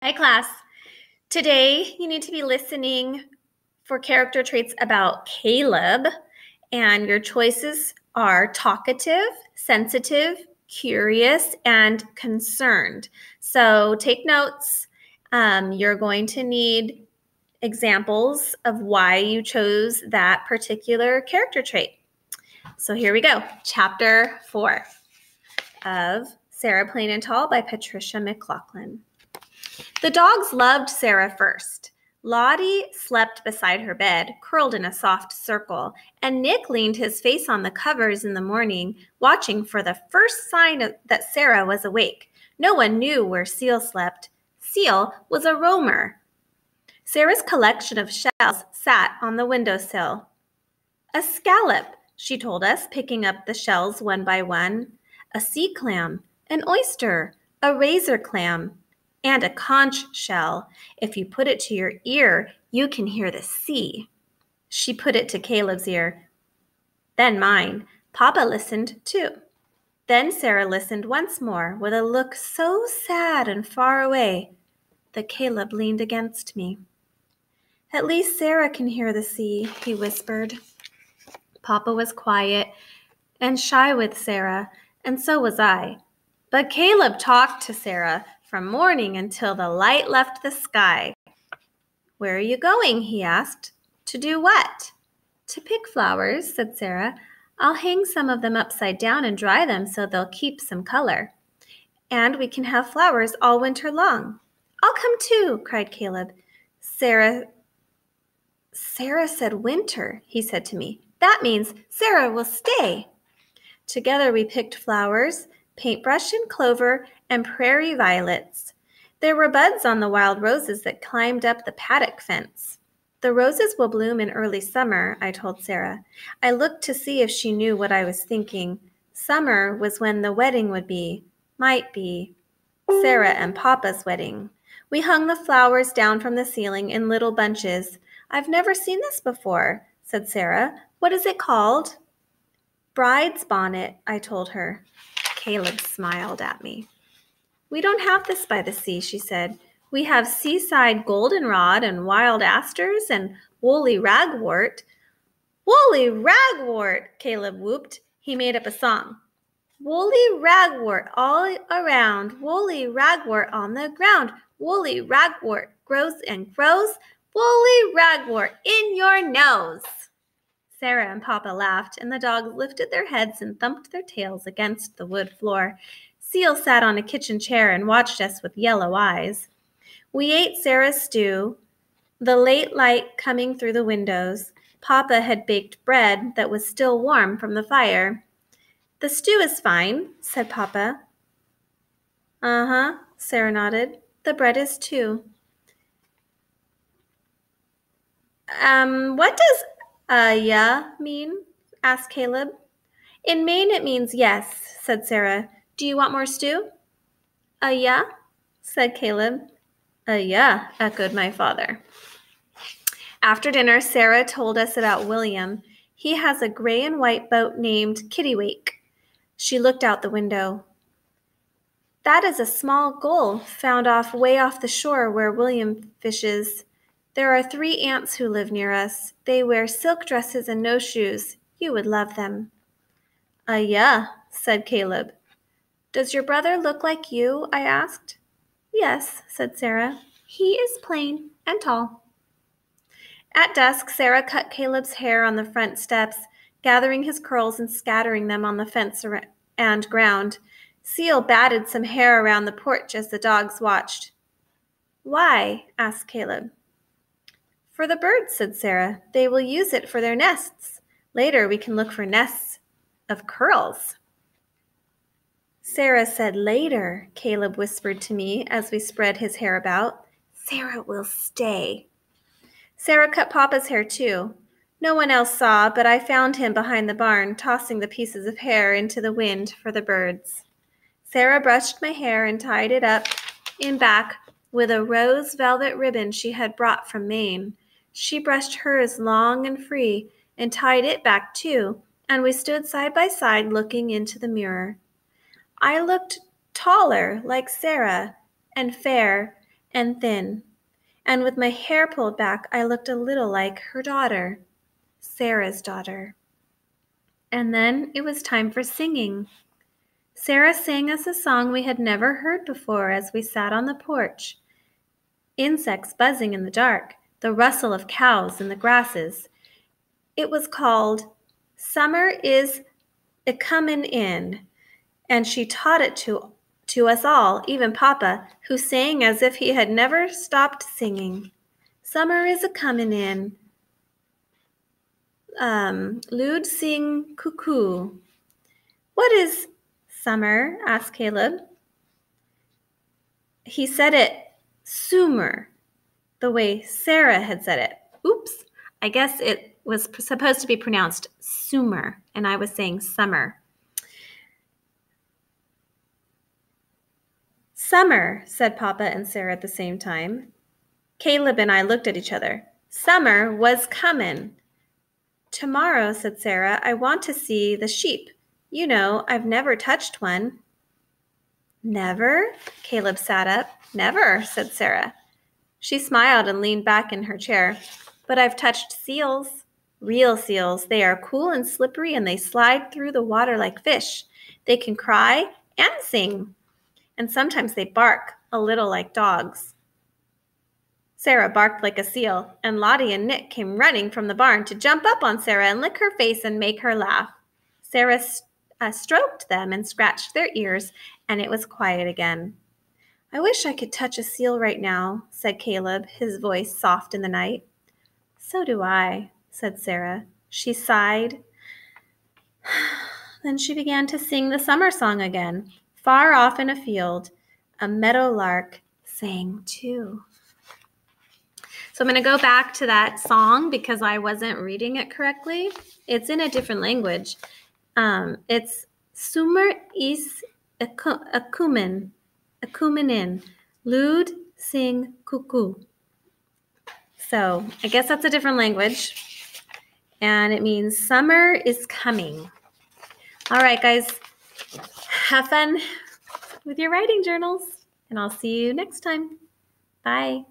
Hi, class. Today, you need to be listening for character traits about Caleb, and your choices are talkative, sensitive, curious, and concerned. So take notes. You're going to need examples of why you chose that particular character trait. So here we go. Chapter 4 of Sara Plain and Tall by Patricia MacLachlan. The dogs loved Sara first. Lottie slept beside her bed, curled in a soft circle, and Nick leaned his face on the covers in the morning, watching for the first sign that Sara was awake. No one knew where Seal slept. Seal was a roamer. Sara's collection of shells sat on the windowsill. A scallop, she told us, picking up the shells one by one. A sea clam, an oyster, a razor clam, and a conch shell. If you put it to your ear, you can hear the sea. She put it to Caleb's ear. Then mine. Papa listened too. Then Sara listened once more with a look so sad and far away that Caleb leaned against me. At least Sara can hear the sea, he whispered. Papa was quiet and shy with Sara, and so was I. But Caleb talked to Sara from morning until the light left the sky. Where are you going? He asked. To do what? To pick flowers, said Sara. I'll hang some of them upside down and dry them so they'll keep some color. And we can have flowers all winter long. I'll come too, cried Caleb. Sara said winter, he said to me. That means Sara will stay. Together we picked flowers, paintbrush and clover, and prairie violets. There were buds on the wild roses that climbed up the paddock fence. The roses will bloom in early summer, I told Sara. I looked to see if she knew what I was thinking. Summer was when the wedding would be, might be, Sara and Papa's wedding. We hung the flowers down from the ceiling in little bunches. I've never seen this before, said Sara. What is it called? Bride's bonnet, I told her. Caleb smiled at me. We don't have this by the sea, she said. We have seaside goldenrod and wild asters and woolly ragwort. Woolly ragwort, Caleb whooped. He made up a song. Woolly ragwort all around, woolly ragwort on the ground. Woolly ragwort grows and grows, woolly ragwort in your nose. Sara and Papa laughed, and the dogs lifted their heads and thumped their tails against the wood floor. Seal sat on a kitchen chair and watched us with yellow eyes. We ate Sara's stew, the late light coming through the windows. Papa had baked bread that was still warm from the fire. The stew is fine, said Papa. Uh-huh, Sara nodded. The bread is too. What does yeah mean? Asked Caleb. In Maine it means yes, said Sara. Do you want more stew? Yeah, said Caleb. Yeah, echoed my father. After dinner, Sara told us about William. He has a gray and white boat named Kittiwake. She looked out the window. That is a small gull found way off the shore where William fishes. There are 3 aunts who live near us. They wear silk dresses and no shoes. You would love them. Yeah, said Caleb. Does your brother look like you? I asked. Yes, said Sara. He is plain and tall. At dusk, Sara cut Caleb's hair on the front steps, gathering his curls and scattering them on the fence and ground. Seal batted some hair around the porch as the dogs watched. Why? Asked Caleb. For the birds, said Sara. They will use it for their nests. Later we can look for nests of curls. Sara said later, Caleb whispered to me as we spread his hair about. Sara will stay. Sara cut Papa's hair too. No one else saw, but I found him behind the barn, tossing the pieces of hair into the wind for the birds. Sara brushed my hair and tied it up in back with a rose velvet ribbon she had brought from Maine. She brushed hers long and free and tied it back too, and we stood side by side looking into the mirror. I looked taller, like Sara, and fair, and thin, and with my hair pulled back, I looked a little like her daughter, Sara's daughter. And then it was time for singing. Sara sang us a song we had never heard before as we sat on the porch. Insects buzzing in the dark, the rustle of cows in the grasses. It was called Summer is a-Comin' In, and she taught it to us all, even Papa, who sang as if he had never stopped singing. Summer is a-comin' in. Lude sing cuckoo. What is summer? Asked Caleb. He said it soomer, the way Sara had said it. Oops, I guess it was supposed to be pronounced soomer, and I was saying summer. Summer, said Papa and Sara at the same time. Caleb and I looked at each other. Summer was comin'. Tomorrow, said Sara, I want to see the sheep. You know, I've never touched one. Never? Caleb sat up. Never, said Sara. She smiled and leaned back in her chair. But I've touched seals. Real seals. They are cool and slippery, and they slide through the water like fish. They can cry and sing. And sometimes they bark, a little like dogs. Sara barked like a seal, and Lottie and Nick came running from the barn to jump up on Sara and lick her face and make her laugh. Sara stroked them and scratched their ears, and it was quiet again. I wish I could touch a seal right now, said Caleb, his voice soft in the night. So do I, said Sara. She sighed. Then she began to sing the summer song again. Far off in a field, a meadow lark sang too. So I'm going to go back to that song because I wasn't reading it correctly. It's in a different language. It's Summer is a-Comin' in. Lude sing cuckoo. So I guess that's a different language. And it means summer is coming. All right, guys. Have fun with your writing journals. And I'll see you next time. Bye.